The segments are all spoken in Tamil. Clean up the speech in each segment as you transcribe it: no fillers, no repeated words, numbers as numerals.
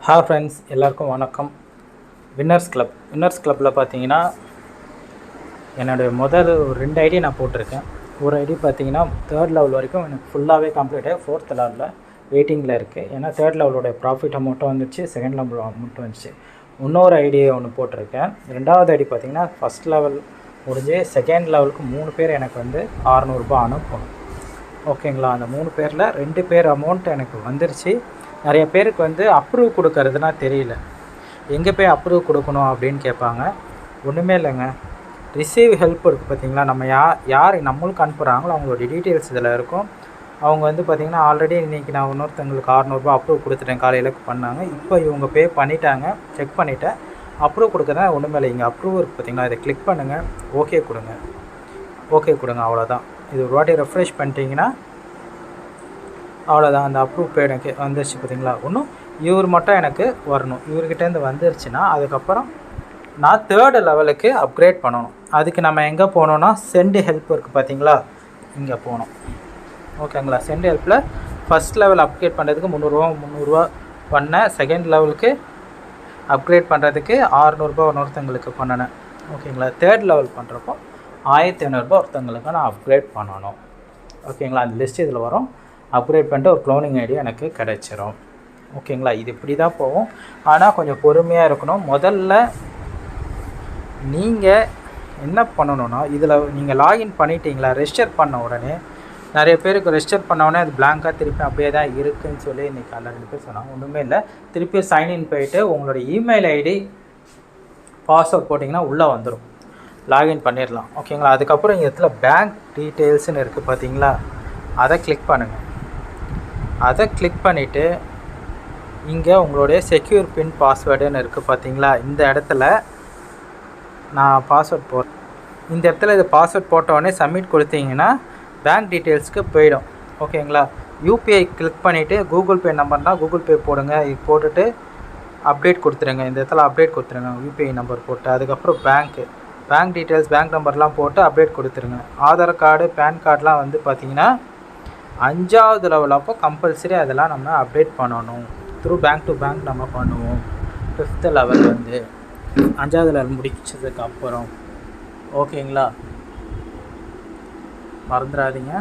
ஹாய் ஃப்ரெண்ட்ஸ், எல்லாருக்கும் வணக்கம். வின்னர்ஸ் கிளப்பில் பார்த்தீங்கன்னா என்னுடைய முதல் ஒரு 2 ஐடி நான் போட்டிருக்கேன். ஒரு ஐடி பார்த்தீங்கன்னா 3rd லெவல் வரைக்கும் எனக்கு ஃபுல்லாகவே கம்ப்ளீட் ஆகி 4th லெவலில் வெயிட்டிங்கில் இருக்குது. ஏன்னா 3rd லெவலோடைய ப்ராஃபிட் அமௌண்ட்டும் வந்துச்சு, 2nd லெவல் அமௌண்ட்டும் வந்துச்சு. இன்னொரு ஐடியை ஒன்று போட்டிருக்கேன். 2வது ஐடி பார்த்தீங்கன்னா 1st லெவல் முடிஞ்சு 2nd லெவலுக்கு 3 பேர் எனக்கு வந்து 600 ரூபாய் அனுப்பணும். ஓகேங்களா, அந்த 3 பேரில் 2 பேர் அமௌண்ட் எனக்கு வந்துருச்சு. நிறைய பேருக்கு வந்து அப்ரூவ் கொடுக்கறதுனா தெரியல, எங்கே போய் அப்ரூவ் கொடுக்கணும் அப்படின்னு கேட்பாங்க. ஒன்றுமே இல்லைங்க, ரிசீவ் ஹெல்ப் இருக்குது பார்த்தீங்களா, நம்ம யார் நம்மளுக்கு அனுப்புகிறாங்களோ அவங்களோட டீட்டெயில்ஸ் இதில் இருக்கும். அவங்க வந்து பார்த்திங்கன்னா ஆல்ரெடி இன்றைக்கி நான் இன்னொருத்தவங்களுக்கு 600 ரூபாய் அப்ரூவ் கொடுத்துட்டேன், காலையில் பண்ணாங்க. இப்போ இவங்க பே பண்ணிட்டாங்க, செக் பண்ணிவிட்டேன். அப்ரூவ் கொடுக்குறதா ஒன்றுமே இல்லை, இங்கே அப்ரூவ் இருக்குது பார்த்தீங்களா, இதை கிளிக் பண்ணுங்கள், ஓகே கொடுங்க, அவ்வளோதான். இது ஒரு வாட்டி ரெஃப்ரெஷ் பண்ணிட்டீங்கன்னா அவ்வளோதான், அந்த அப்ரூவ் பே எனக்கு வந்துருச்சு பார்த்தீங்களா. இன்னும் இவர் மட்டும் எனக்கு வரணும். இவர்கிட்டேருந்து வந்துருச்சுன்னா அதுக்கப்புறம் நான் 3rd லெவலுக்கு அப்கிரேட் பண்ணணும். அதுக்கு நம்ம எங்கே போகணுன்னா சென்ட் ஹெல்ப் இருக்குது பார்த்தீங்களா, இங்கே போகணும். ஓகேங்களா, சென்ட் ஹெல்ப்பில் 1st லெவல் அப்கிரேட் பண்ணுறதுக்கு 300 ரூபா பண்ணேன். 2nd லெவலுக்கு அப்கிரேட் பண்ணுறதுக்கு 600 ரூபா ஒருத்தங்களுக்கு பண்ணினேன். ஓகேங்களா, 3rd லெவல் பண்ணுறப்போ 1500 ரூபா ஒருத்தங்களுக்கு நான் அப்கிரேட் பண்ணணும். ஓகேங்களா, அந்த லிஸ்ட் இதில் வரும். அப்கிரேட் பண்ணிட்டு ஒரு க்ளோனிங் ஐடி எனக்கு கிடைச்சிரும். ஓகேங்களா, இது இப்படி தான் போகும். ஆனால் கொஞ்சம் பொறுமையாக இருக்கணும். முதல்ல நீங்கள் என்ன பண்ணணுன்னா, இதில் நீங்கள் லாகின் பண்ணிட்டீங்களா, ரெஜிஸ்டர் பண்ண உடனே நிறைய பேருக்கு ரெஜிஸ்டர் பண்ண உடனே அது பிளாங்காக திருப்பி அப்படியே தான் இருக்குதுன்னு சொல்லி இன்றைக்கி அதில் 2 பேர் சொன்னாங்க. ஒன்றுமே இல்லை, திருப்பி சைன்இன் போயிட்டு உங்களோட இமெயில் ஐடி பாஸ்வேர்ட் போட்டிங்கன்னா உள்ளே வந்துடும், லாகின் பண்ணிடலாம். ஓகேங்களா, அதுக்கப்புறம் இங்கே இடத்துல பேங்க் டீட்டெயில்ஸ்னு இருக்குது பார்த்தீங்களா, அதை கிளிக் பண்ணுங்கள். அதை கிளிக் பண்ணிவிட்டு இங்கே உங்களுடைய செக்யூர் பின் பாஸ்வேர்டுன்னு இருக்குது பார்த்தீங்களா, இந்த இடத்துல நான் பாஸ்வேர்ட் போடுறேன். இந்த இடத்துல இது பாஸ்வேர்ட் போட்டோடனே சப்மிட் கொடுத்தீங்கன்னா பேங்க் டீட்டெயில்ஸ்க்கு போயிடும். ஓகேங்களா, யூபிஐ கிளிக் பண்ணிவிட்டு கூகுள் பே நம்பர்னால் கூகுள் பே போடுங்க. இது போட்டுட்டு அப்டேட் கொடுத்துருங்க. இந்த இடத்துல அப்டேட் கொடுத்துருங்க, யூபிஐ நம்பர் போட்டு. அதுக்கப்புறம் பேங்க் டீட்டெயில்ஸ், பேங்க் நம்பர்லாம் போட்டு அப்டேட் கொடுத்துருங்க. ஆதார் கார்டு, பேன் கார்டெலாம் வந்து பார்த்திங்கன்னா 5வது லெவல் அப்போ கம்பல்சரி அதெல்லாம் நம்ம அப்டேட் பண்ணணும். பேங்க் டு பேங்க் நம்ம பண்ணுவோம். 5th லெவல் வந்து 5வது லெவல் முடிச்சதுக்கு அப்புறம். ஓகேங்களா, மறந்துடாதீங்க.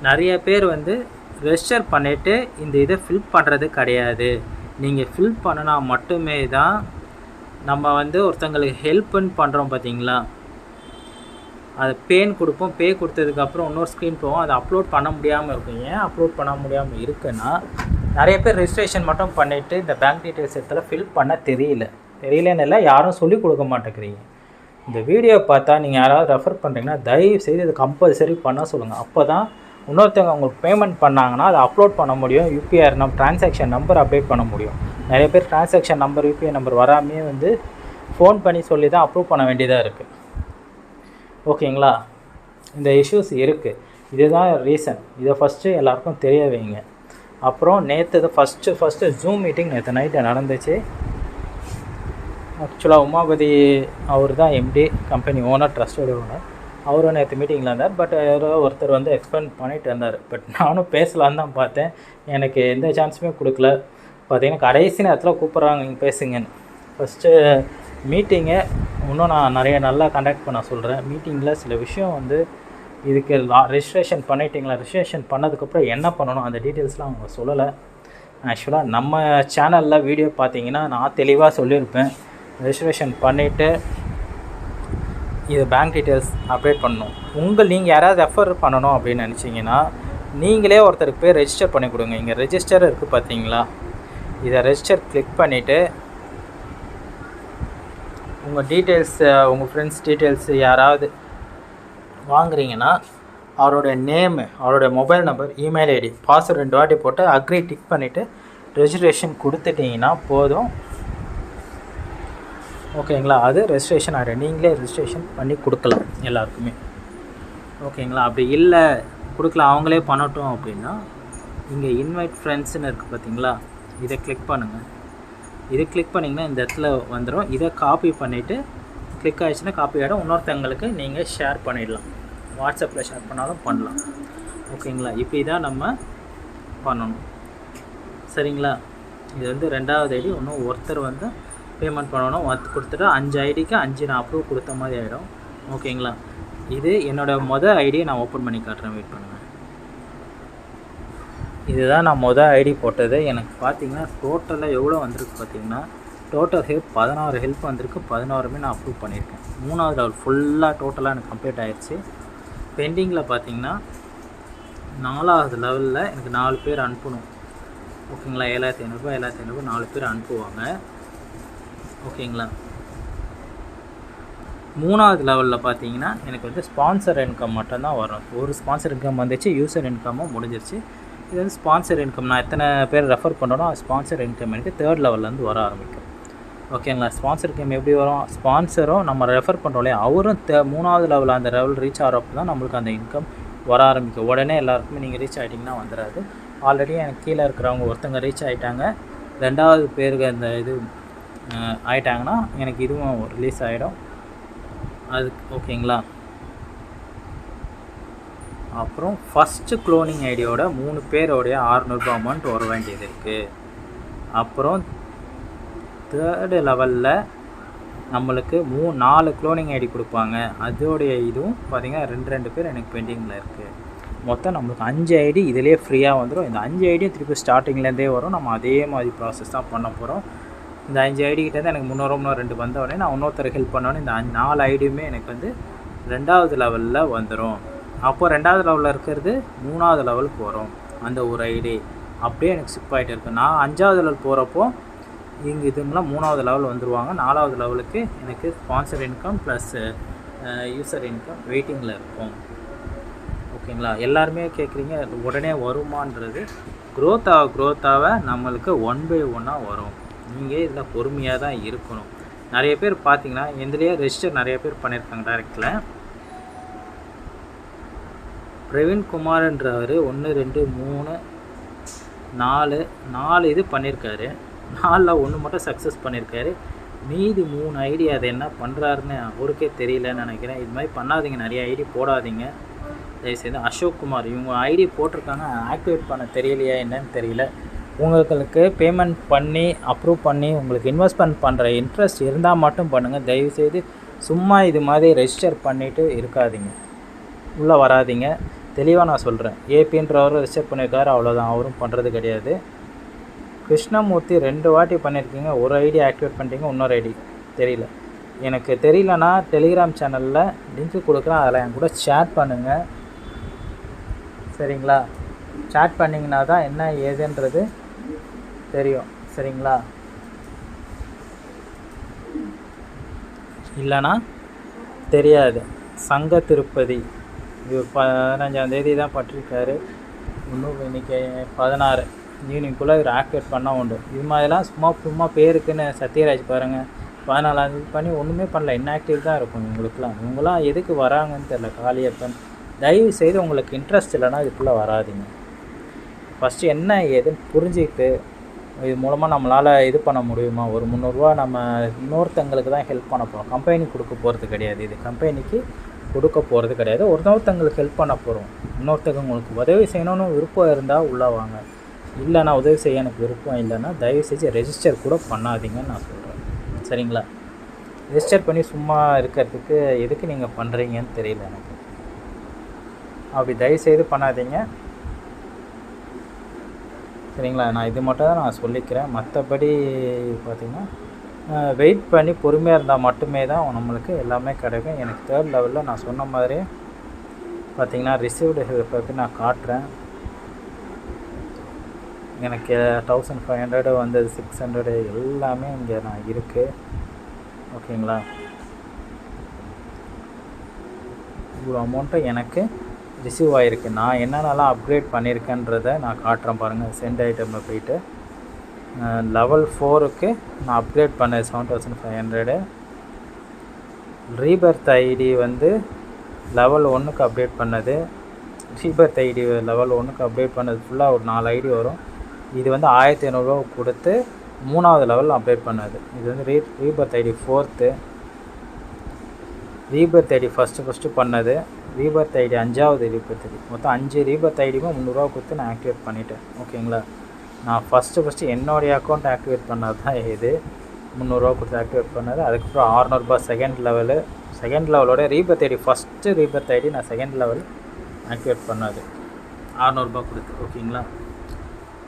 நிறைய பேர் வந்து ரெஜிஸ்டர் பண்ணிவிட்டு இந்த இதை ஃபில் பண்ணுறது கிடையாது. நீங்கள் ஃபில் பண்ணினா மட்டுமே தான் நம்ம வந்து ஒருத்தங்களுக்கு ஹெல்ப்புன்னு பண்ணுறோம் பார்த்தீங்களா, அது பேன் கொடுப்போம். பே கொடுத்ததுக்கப்புறம் இன்னொரு ஸ்க்ரீன் போவோம், அதை அப்லோட் பண்ண முடியாமல் இருக்கும். ஏன் அப்லோட் பண்ண முடியாமல் இருக்குன்னா, நிறைய பேர் ரெஜிஸ்ட்ரேஷன் மட்டும் பண்ணிவிட்டு இந்த பேங்க் டீட்டெயில்ஸ் இடத்துல ஃபில் பண்ண தெரியலன்னு இல்லை, யாரும் சொல்லிக் கொடுக்க மாட்டேங்கிறீங்க. இந்த வீடியோ பார்த்தா நீங்கள் யாராவது ரெஃபர் பண்ணுறீங்கன்னா தயவுசெய்து இது கம்பல்சரி பண்ண சொல்லுங்கள். அப்போ தான் இன்னொருத்தவங்க உங்களுக்கு பேமெண்ட் பண்ணாங்கன்னா அதை அப்லோட் பண்ண முடியும். யூபிஐ ட்ரான்சாக்ஷன் நம்பர் அப்டேட் பண்ண முடியும். நிறைய பேர் ட்ரான்சாக்ஷன் நம்பர், யூபிஐ நம்பர் வராமே வந்து ஃபோன் பண்ணி சொல்லி தான் அப்ரூவ் பண்ண வேண்டியதாக இருக்குது. ஓகேங்களா, இந்த இஷ்யூஸ் இருக்குது. இதுதான் ரீசன். இதை ஃபஸ்ட்டு எல்லாருக்கும் தெரிய வைங்க. அப்புறம் நேற்று ஃபஸ்ட்டு ஜூம் மீட்டிங் நேற்று நைட்டு நடந்துச்சு. ஆக்சுவலாக உமாபதி அவர் தான் MD, company owner, trusted owner. அவரும் நேற்று மீட்டிங்கில் இருந்தார். பட் யாரோ ஒருத்தர் வந்து எக்ஸ்பிளைன் பண்ணிட்டு இருந்தார். பட் நானும் பேசலான்னு தான் பார்த்தேன், எனக்கு எந்த சான்ஸுமே கொடுக்கல. பார்த்தீங்கன்னா கடைசி நேரத்தில் கூப்பிட்றாங்க, நீங்கள் பேசுங்கன்னு. ஃபஸ்ட்டு மீட்டிங்கை இன்னும் நான் நிறைய நல்லா கண்டக்ட் பண்ண சொல்கிறேன். மீட்டிங்கில் சில விஷயம் வந்து இதுக்கு ரெஜிஸ்ட்ரேஷன் பண்ணிட்டீங்களா, ரெஜிஸ்ட்ரேஷன் பண்ணதுக்கப்புறம் என்ன பண்ணணும் அந்த டீட்டெயில்ஸ்லாம் அவங்க சொல்லலை. ஆக்சுவலாக நம்ம சேனலில் வீடியோ பார்த்தீங்கன்னா நான் தெளிவாக சொல்லியிருப்பேன். ரெஜிஸ்ட்ரேஷன் பண்ணிவிட்டு இது பேங்க் டீட்டெயில்ஸ் அப்டேட் பண்ணணும். நீங்கள் யாராவது ரெஃபர் பண்ணணும் அப்படின்னு நினச்சிங்கன்னா நீங்களே ஒருத்தருக்கு போய் ரெஜிஸ்டர் பண்ணி கொடுங்க. இங்கே ரெஜிஸ்டர் இருக்குது பார்த்தீங்களா, இதை ரெஜிஸ்டர் கிளிக் பண்ணிவிட்டு உங்கள் டீட்டெயில்ஸ், உங்கள் ஃப்ரெண்ட்ஸ் டீட்டெயில்ஸ் யாராவது வாங்குறீங்கன்னா அவருடைய நேமு, அவருடைய mobile number, email ID, password 2 வாட்டி போட்டு அக்ரி டிக் பண்ணிவிட்டு ரெஜிஸ்ட்ரேஷன் கொடுத்துட்டிங்கன்னா போதும். ஓகேங்களா, அது ரெஜிஸ்ட்ரேஷன் ஆகிடும். நீங்களே ரெஜிஸ்ட்ரேஷன் பண்ணி கொடுக்கலாம் எல்லாருக்குமே. ஓகேங்களா, அப்படி இல்லை கொடுக்கலாம் அவங்களே பண்ணட்டும் அப்படின்னா இங்கே இன்வைட் ஃப்ரெண்ட்ஸ்னு இருக்குது பார்த்தீங்களா, இதை கிளிக் பண்ணுங்கள். இது கிளிக் பண்ணிங்கன்னா இந்த இடத்துல வந்துடும். இதை காப்பி பண்ணிவிட்டு கிளிக் ஆகிடுச்சுன்னா காப்பி ஆகிடும். இன்னொருத்தவங்களுக்கு நீங்கள் ஷேர் பண்ணிடலாம், வாட்ஸ்அப்பில் ஷேர் பண்ணாலும் பண்ணலாம். ஓகேங்களா, இப்படி தான் நம்ம பண்ணணும். சரிங்களா, இது வந்து 2வது ஐடி. இன்னும் ஒருத்தர் வந்து பேமெண்ட் பண்ணணும். கொடுத்துட்டு 5 ஐடிக்கு 5 நான் அப்ரூவ் கொடுத்த மாதிரி ஆகிடும். ஓகேங்களா? இது என்னோடய ஐடியை நான் ஓப்பன் பண்ணி காட்டுறேன். வெயிட் பண்ணுங்கள். இதுதான் நான் ஐடி போட்டது. எனக்கு பார்த்தீங்கன்னா டோட்டலாக எவ்வளோ வந்திருக்கு பார்த்தீங்கன்னா, டோட்டல் ஹெல்ப் 16 ஹெல்ப் வந்திருக்கு. 16மே நான் அப்ரூவ் பண்ணியிருக்கேன். 3வது லெவல் ஃபுல்லாக டோட்டலாக எனக்கு கம்ப்ளீட் ஆகிடுச்சு. பெண்டிங்கில் பார்த்தீங்கன்னா 4வது லெவலில் எனக்கு 4 பேர் அனுப்பணும். ஓகேங்களா? 7500 7500 4 பேர் அனுப்புவாங்க. ஓகேங்களா? 3வது லெவலில் பார்த்தீங்கன்னா எனக்கு வந்து ஸ்பான்சர் இன்கம் மட்டும்தான் வரும். ஒரு ஸ்பான்சர் இன்கம் வந்துச்சு, யூசர் இன்கமும் முடிஞ்சிருச்சு. இது வந்து ஸ்பான்சர் இன்கம். நான் எத்தனை பேர் ரெஃபர் பண்ணணும், ஸ்பான்சர் இன்கம் எனக்கு 3rd லெவல்லேருந்து வர ஆரம்பிக்கும். ஓகேங்களா? ஸ்பான்சர் இன்கம் எப்படி வரும்? ஸ்பான்சரும் நம்ம ரெஃபர் பண்ணுறோம் இல்லையா, அவரும் 3வது லெவலில் அந்த லெவல் ரீச் ஆகிறப்ப தான் நம்மளுக்கு அந்த இன்கம் வர ஆரம்பிக்கும். உடனே எல்லாருக்குமே நீங்கள் ரீச் ஆகிட்டிங்கன்னா வந்துடாது. ஆல்ரெடி எனக்கு கீழே இருக்கிறவங்க ஒருத்தங்க ரீச் ஆகிட்டாங்க. 2வது பேருக்கு அந்த இது ஆகிட்டாங்கன்னா எனக்கு இதுவும் ரிலீஸ் ஆகிடும். அதுக்கு ஓகேங்களா? அப்புறம் ஃபஸ்ட்டு க்ளோனிங் ஐடியோட 3 பேரோடைய 600 அமௌண்ட் வர வேண்டியது இருக்குது. அப்புறம் 3rd லெவலில் நம்மளுக்கு 4 க்ளோனிங் ஐடி கொடுப்பாங்க. அதோடைய இதுவும் பார்த்திங்கன்னா 2 பேர் எனக்கு பெண்டிங்கில் இருக்குது. மொத்தம் நம்மளுக்கு 5 ஐடி இதிலே ஃப்ரீயாக வந்துடும். இந்த 5 ஐடியும் திருப்பி ஸ்டார்டிங்லேருந்தே வரும். நம்ம அதே மாதிரி ப்ராசஸ் தான் பண்ண போகிறோம். இந்த 5 ஐடிக்கிட்டேருந்து எனக்கு 2 வந்த உடனே நான் இன்னொருத்தருக்கு ஹெல்ப் பண்ணோன்னே இந்த 4 ஐடியுமே எனக்கு வந்து 2வது லெவலில் வந்துடும். அப்போது 2வது லெவலில் இருக்கிறது 3வது லெவலுக்கு வரும். அந்த ஒரு ஐடி அப்படியே எனக்கு ஷிப் ஆகிட்டு இருக்குது. நான் 5வது லெவல் போகிறப்போ இங்கே இதுங்களாம் 3வது லெவல் வந்துடுவாங்க. 4வது லெவலுக்கு எனக்கு sponsor income plus user income வெயிட்டிங்கில் இருக்கும். ஓகேங்களா? எல்லாருமே கேட்குறீங்க உடனே வருமானது. க்ரோத்தாக நம்மளுக்கு 1 by 1 வரும். நீங்கள் இதில் பொறுமையாக தான் இருக்கணும். நிறைய பேர் பார்த்தீங்கன்னா இதுலேயே ரெஜிஸ்டர் நிறைய பேர் பண்ணியிருக்காங்க டைரெக்டில். பிரவீன்குமார்ன்றவர் 1 2 3 4 இது பண்ணியிருக்காரு. 4ல் 1 மட்டும் சக்ஸஸ் பண்ணியிருக்காரு. மீதி 3 ஐடி அதை என்ன பண்ணுறாருன்னு அவருக்கே தெரியலன்னு நினைக்கிறேன். இது மாதிரி பண்ணாதீங்க, நிறைய ஐடி போடாதீங்க தயவுசெய்து. அசோக் குமார் இவங்க ஐடி போட்டிருக்காங்க, ஆக்டிவேட் பண்ண தெரியலையா என்னன்னு தெரியல. உங்களுக்கு பேமெண்ட் பண்ணி அப்ரூவ் பண்ணி உங்களுக்கு இன்வெஸ்ட்மெண்ட் பண்ணுற இன்ட்ரெஸ்ட் இருந்தால் மட்டும் பண்ணுங்கள். தயவுசெய்து சும்மா இது மாதிரி ரெஜிஸ்டர் பண்ணிவிட்டு இருக்காதீங்க, உள்ளே வராதிங்க. தெளிவாக நான் சொல்கிறேன். ஏபின்றவரும் ரெஜிஸ்டர் பண்ணியிருக்காரு, அவ்வளோதான். அவரும் பண்ணுறது கிடையாது. கிருஷ்ணமூர்த்தி 2 வாட்டி பண்ணியிருக்கீங்க. ஒரு ஐடி ஆக்டிவேட் பண்ணிட்டீங்க, இன்னொரு ஐடி தெரியல. எனக்கு தெரியலனா டெலிகிராம் சேனலில் லிங்க்கு கொடுக்குறேன், அதில் என் கூட சேட் பண்ணுங்கள். சரிங்களா? சேட் பண்ணிங்கன்னா தான் என்ன ஏதுன்றது தெரியும். சரிங்களா? இல்லைனா தெரியாது. சங்க திருப்பதி இது 15ஆம் தேதி தான் பட்டிருக்காரு. இன்னும் இன்றைக்கி 16 ஈவினிங்குள்ளே இவர் ஆக்டிவேட் பண்ணால் உண்டு. இது மாதிரிலாம் சும்மா பேருக்குன்னு சத்யராஜ் பாருங்கள் 14ஆம் தேதி பண்ணி ஒன்றுமே பண்ணல, இன்ஆக்டிவ் தான் இருக்கும். இவங்களுக்குலாம் இவங்களாம் எதுக்கு வராங்கன்னு தெரில. காளியப்பன் தயவு செய்து உங்களுக்கு இன்ட்ரெஸ்ட் இல்லைனா இதுக்குள்ளே வராதிங்க. ஃபஸ்ட்டு என்ன ஏதுன்னு புரிஞ்சுக்கிட்டு இது மூலமாக நம்மளால் இது பண்ண முடியுமா? ஒரு 300 ரூபா நம்ம இன்னொருத்தங்களுக்கு தான் ஹெல்ப் பண்ண போகிறோம், கம்பெனிக்கு கொடுக்க போகிறது கிடையாது. இது கம்பெனிக்கு கொடுக்க போகிறது கிடையாது, ஒருத்தவங்களுக்கு ஹெல்ப் பண்ண போகிறோம். இன்னொருத்தங்க உங்களுக்கு உதவி செய்யணும்னு விருப்பம் இருந்தால் உள்ளே வாங்க. இல்லைனா உதவி செய்ய எனக்கு விருப்பம் இல்லைன்னா தயவு செஞ்சு ரெஜிஸ்டர் கூட பண்ணாதீங்கன்னு நான் சொல்கிறேன். சரிங்களா? ரெஜிஸ்டர் பண்ணி சும்மா இருக்கிறதுக்கு எதுக்கு நீங்கள் பண்ணுறீங்கன்னு தெரியல எனக்கு. அப்படி தயவுசெய்து பண்ணாதீங்க. சரிங்களா? நான் இது மட்டும் தான் நான் சொல்லிக்கிறேன். மற்றபடி பார்த்திங்கன்னா வெயிட் பண்ணி பொறுமையாக இருந்தால் மட்டுமே தான் நம்மளுக்கு எல்லாமே கிடைக்கும். எனக்கு 3rd லெவலில் நான் சொன்ன மாதிரி பார்த்திங்கன்னா ரிசீவ்டு பற்றி நான் காட்டுறேன். எனக்கு 1500 வந்தது, 600 எல்லாமே இங்கே நான் இருக்குது. ஓகேங்களா? இவ்வளோ அமௌண்ட்டு எனக்கு ரிசீவ் ஆகிருக்கு. நான் என்னென்னலாம் அப்கிரேட் பண்ணியிருக்கேன்றதை நான் காட்டுறேன் பாருங்கள். சென்ட் ஐட்டமில் போயிட்டு லெவல் 4க்கு நான் அப்கிரேட் பண்ணேன் 7500. ரீபர்த் ஐடி வந்து லெவல் 1க்கு அப்டேட் பண்ணது. ரீபர்த் ஐடி லெவல் 1க்கு அப்டேட் பண்ணது ஃபுல்லாக ஒரு 4 ஐடி வரும். இது வந்து 1500 ரூபா கொடுத்து 3வது லெவல் அப்டேட் பண்ணது. இது வந்து rebirth ID 4th. Rebirth ID first பண்ணது. ரீபர்த் ஐடி 5வது ரீபர்த் ஐடி. மொத்தம் 5 ரீபர்த் ஐடியுமே 300 ரூபா கொடுத்து நான் ஆக்டிவேட் பண்ணிட்டேன். ஓகேங்களா? நான் ஃபஸ்ட்டு என்னுடைய அக்கௌண்ட் ஆக்டிவேட் பண்ணது தான் இது. 300 கொடுத்து ஆக்டிவேட் பண்ணது. அதுக்கப்புறம் 600 செகண்ட் லெவலோட rebirth ID, first rebirth ID நான் செகண்ட் லெவல் ஆக்டிவேட் பண்ணது 600 கொடுத்து. ஓகேங்களா.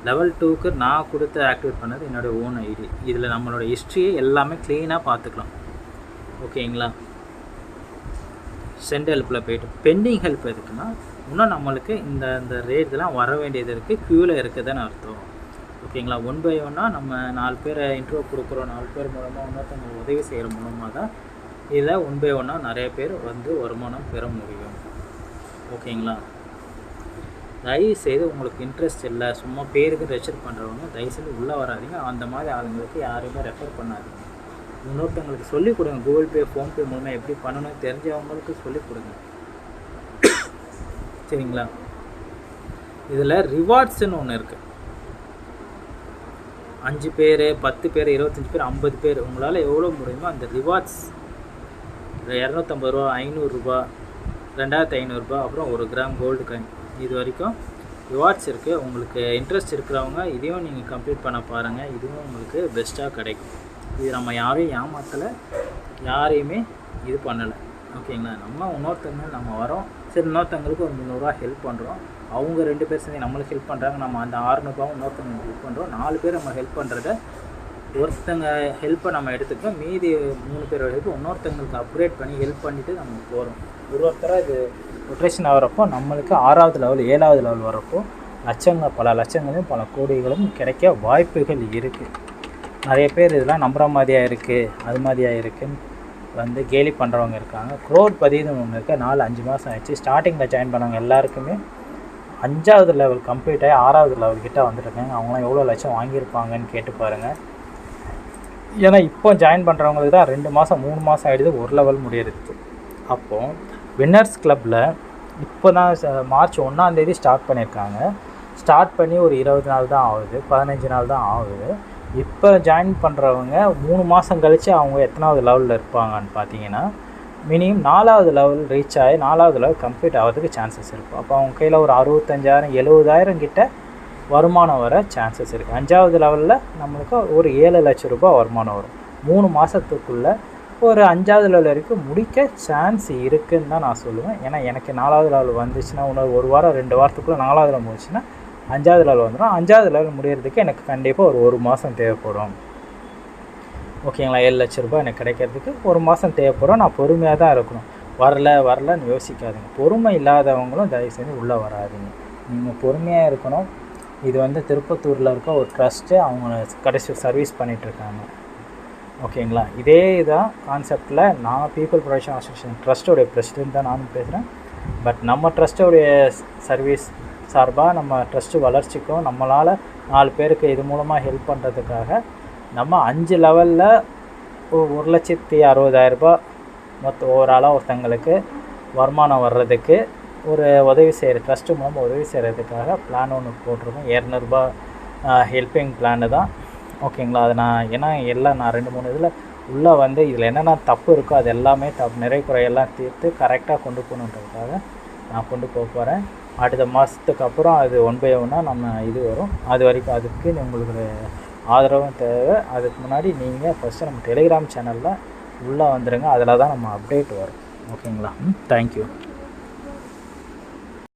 லெவல் 2க்கு நான் கொடுத்து ஆக்டிவேட் பண்ணது என்னோடய ஓன் ஐடி. இதில் நம்மளோட ஹிஸ்ட்ரியை எல்லாமே க்ளீனாக பார்த்துக்கலாம். ஓகேங்களா. சென்ட் ஹெல்ப்பில் போய்ட்டு பெண்டிங் ஹெல்ப் எதுக்குன்னா, இன்னும் நம்மளுக்கு இந்த ரேட்லாம் வர வேண்டியது இருக்குது, க்யூவில் இருக்குதுன்னு அர்த்தம். ஓகேங்களா. 1 by 1 நம்ம 4 பேரை இன்ட்ரோ கொடுக்குறோம், 4 பேர் மூலமாக இன்னொருத்தவங்க உதவி செய்கிற மூலமாக தான் இதில் 1 by 1 நிறைய பேர் வந்து வருமானம் பெற முடியும். ஓகேங்களா. தயவுசெய்து உங்களுக்கு இன்ட்ரெஸ்ட் இல்லை, சும்மா பேருக்கு ரெஜிஸ்டர் பண்ணுறவங்க தயவுசெய்து உள்ளே வராதிங்க. அந்த மாதிரி ஆளுங்களுக்கு யாரையுமே ரெஃபர் பண்ணாதீங்க. இன்னொருத்தவங்களுக்கு சொல்லிக் கொடுங்க. கூகுள் பே, ஃபோன்பே மூலமாக எப்படி பண்ணணும் தெரிஞ்சவங்களுக்கு சொல்லிக் கொடுங்க. சரிங்களா. இதில் ரிவார்ட்ஸுன்னு ஒன்று இருக்குது. 5 பேர், 10 பேர், 25 பேர், 50 பேர், உங்களால் எவ்வளோ முடியுமோ அந்த ரிவார்ட்ஸ் 250 ரூபா, 500 ரூபா, 2500 ரூபா, அப்புறம் 1 கிராம் கோல்டு காயின், இது வரைக்கும் ரிவார்ட்ஸ் இருக்குது. உங்களுக்கு இன்ட்ரெஸ்ட் இருக்கிறவங்க இதையும் நீங்கள் கம்ப்ளீட் பண்ண பாருங்கள். இதுவும் உங்களுக்கு பெஸ்ட்டாக கிடைக்கும். இது நம்ம யாரையும் ஏமாற்றலை, யாரையுமே இது பண்ணலை. ஓகேங்களா. நம்ம இன்னொருத்தவங்க நம்ம வரோம், சரி இன்னொருத்தவங்களுக்கு ஒரு 300 ரூபா ஹெல்ப் பண்ணுறோம், அவங்க 2 பேர் சேர்ந்து நம்மளுக்கு ஹெல்ப் பண்ணுறாங்க, நம்ம அந்த 600 ரூபாவும் இன்னொருத்தவங்க ஹெல்ப் பண்ணுறோம். 4 பேர் நம்ம ஹெல்ப் பண்ணுறத ஒருத்தங்க ஹெல்ப்பை நம்ம எடுத்துக்கிறோம், மீதி 3 பேரோட ஹெல்ப் இன்னொருத்தவங்களுக்கு அப்கிரேட் பண்ணி ஹெல்ப் பண்ணிவிட்டு நம்ம போகிறோம். ஒருத்தராக இது ரொட்டேஷன் ஆகிறப்போ நம்மளுக்கு 6வது லெவல் 7வது லெவல் வரப்போ பல லட்சங்களும் பல கோடிகளும் கிடைக்க வாய்ப்புகள் இருக்குது. நிறைய பேர் இதெல்லாம் நம்புகிற மாதிரியாக இருக்குது, அது மாதிரியாக இருக்குதுன்னு வந்து கேலி பண்ணுறவங்க இருக்காங்க. க்ரோட் பதிவுன்னு ஒன்று இருக்குது. 4-5 மாதம் ஆயிடுச்சு. ஸ்டார்டிங்கில் ஜாயின் பண்ணவங்க எல்லாருக்குமே 5வது லெவல் கம்ப்ளீட் ஆகி 6வது லெவல் கிட்டே வந்துருக்காங்க. அவங்களாம் எவ்வளோ லட்சம் வாங்கியிருப்பாங்கன்னு கேட்டு பாருங்கள். ஏன்னா இப்போ ஜாயின் பண்ணுறவங்களுக்கு தான் 2 மாதம் 3 மாதம் ஆகிடுது, 1 லெவல் முடியறதுக்கு. அப்போது வின்னர்ஸ் கிளப்பில் இப்போ தான் மார்ச் 1ஆம் தேதி ஸ்டார்ட் பண்ணியிருக்காங்க. ஸ்டார்ட் பண்ணி ஒரு 20 நாள் தான் ஆகுது, 15 நாள் தான் ஆகுது. இப்போ ஜாயின் பண்ணுறவங்க 3 மாதம் கழித்து அவங்க எத்தனாவது லெவலில் இருப்பாங்கன்னு பார்த்தீங்கன்னா, மினிமம் 4வது லெவல் ரீச் ஆகி 4வது லெவல் கம்ப்ளீட் ஆகிறதுக்கு சான்சஸ் இருக்கும். அப்போ அவங்க கையில் ஒரு 65,000 70,000 கிட்ட வருமானம் வர சான்சஸ் இருக்குது. 5வது லெவலில் நம்மளுக்கு ஒரு 7 லட்சம் ரூபாய் வருமானம் வரும். 3 மாதத்துக்குள்ளே ஒரு 5வது லெவல் வரைக்கும் முடிக்க சான்ஸ் இருக்குதுன்னு தான் நான் சொல்லுவேன். ஏன்னா எனக்கு 4வது லெவல் வந்துச்சுன்னா இன்னொரு 1 வாரம் 2 வாரத்துக்குள்ளே 4வது லெவல் முடிச்சுன்னா 5வது லெவல் வந்துடும். 5வது லெவல் முடிகிறதுக்கு எனக்கு கண்டிப்பாக ஒரு மாதம் தேவைப்படும். ஓகேங்களா. 7 லட்ச ரூபாய் எனக்கு கிடைக்கிறதுக்கு 1 மாதம் தேவைப்படும். நான் பொறுமையாக தான் இருக்கணும். வரலன்னு யோசிக்காதீங்க. பொறுமை இல்லாதவங்களும் தயவுசெய்து உள்ளே வராதிங்க. நீங்கள் பொறுமையாக இருக்கணும். இது வந்து திருப்பத்தூரில் இருக்க ஒரு ட்ரஸ்ட்டு, அவங்க கடைசி சர்வீஸ் பண்ணிகிட்ருக்காங்க. ஓகேங்களா. இதே தான் கான்செப்டில் நான் பீப்புள் ப்ரொடக்ஷன் அசோசியேஷன் ட்ரஸ்ட்டோடைய பிரசிடென்ட் தான் நானும் பேசுகிறேன். பட் நம்ம ட்ரஸ்ட்டோடைய சர்வீஸ் சார்பாக நம்ம ட்ரஸ்ட்டு வளர்ச்சிக்கும் நம்மளால் 4 பேருக்கு இது மூலமாக ஹெல்ப் பண்ணுறதுக்காக நம்ம 5 லெவலில் 1,60,000 ரூபாய் மொத்தம் ஓவராலாக ஒருத்தங்களுக்கு வருமானம் வர்றதுக்கு ஒரு உதவி செய்கிற ட்ரஸ்ட்டு மூலமாக உதவி செய்கிறதுக்காக பிளான் ஒன்று போட்டிருக்கோம். 200 ரூபாய் ஹெல்பிங் பிளானு தான். ஓகேங்களா. அது நான் எல்லாம் 2-3 இதில் உள்ளே வந்து இதில் என்னென்ன தப்பு இருக்கோ அது எல்லாமே நிறை குறையெல்லாம் தீர்த்து கரெக்டாக கொண்டு போகணுன்றதுக்காக நான் கொண்டு போக போகிறேன். அடுத்த மாதத்துக்கு அப்புறம் அது 1 by 1 நம்ம இது வரும். அது வரைக்கும் அதுக்கு உங்களுக்கு ஆதரவும் தேவை. அதுக்கு முன்னாடி நீங்கள் ஃபஸ்ட்டு நம்ம டெலிகிராம் சேனலில் உள்ளே வந்துடுங்க. அதில் தான் நம்ம அப்டேட் வரும். ஓகேங்களா. தேங்க்யூ.